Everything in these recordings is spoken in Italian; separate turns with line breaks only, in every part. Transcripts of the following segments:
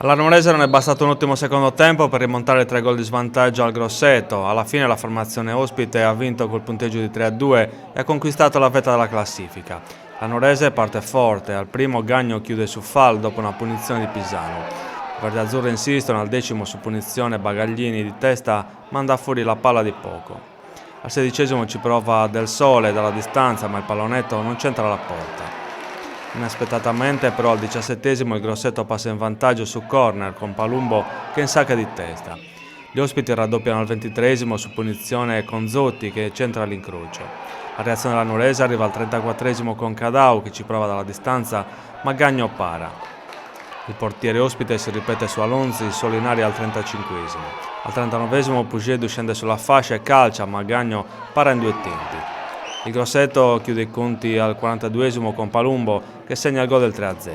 All'Arnorese non è bastato un ottimo secondo tempo per rimontare 3 gol di svantaggio al Grosseto. Alla fine la formazione ospite ha vinto col punteggio di 3-2 e ha conquistato la vetta della classifica. L'Arnorese parte forte, al primo Gagno chiude su Fall dopo una punizione di Pisano. I verdazzurri insistono, al decimo su punizione Bagaglini di testa manda fuori la palla di poco. Al 16° ci prova Del Sole dalla distanza, ma il pallonetto non c'entra alla porta. Inaspettatamente però al 17° il Grosseto passa in vantaggio su corner con Palumbo che insacca di testa. Gli ospiti raddoppiano al 23° su punizione con Zotti che centra l'incrocio. La reazione dell'Arnorese arriva al 34° con Cadau che ci prova dalla distanza ma Gagno para. Il portiere ospite si ripete su Alonzi solo in aria al 35°. Al 39° Pugedu scende sulla fascia e calcia ma Gagno para in due tempi. Il Grosseto chiude i conti al 42° con Palumbo che segna il gol del 3-0.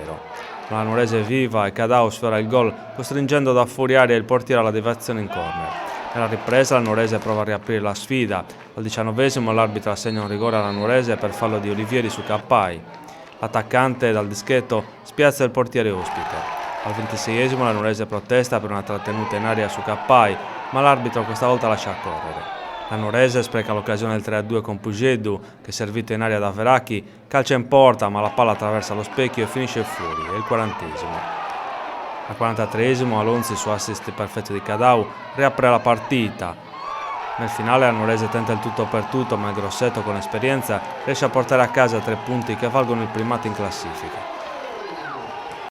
L'Arnorese è viva e Cadau sfiora il gol costringendo da fuori aria il portiere alla deviazione in corner. Nella ripresa l'Arnorese prova a riaprire la sfida. Al 19° l'arbitro assegna un rigore all'Arnorese per fallo di Olivieri su Cappai. L'attaccante dal dischetto spiazza il portiere ospite. Al 26° l'Arnorese protesta per una trattenuta in aria su Cappai, ma l'arbitro questa volta lascia correre. L'Arnorese spreca l'occasione del 3-2 con Pugedu, che servito in aria da Veracchi, calcia in porta ma la palla attraversa lo specchio e finisce fuori, è il 40°. Al 43° Alonzi su assist perfetto di Cadau riapre la partita. Nel finale l'Arnorese tenta il tutto per tutto, ma il Grosseto con esperienza riesce a portare a casa 3 punti che valgono il primato in classifica.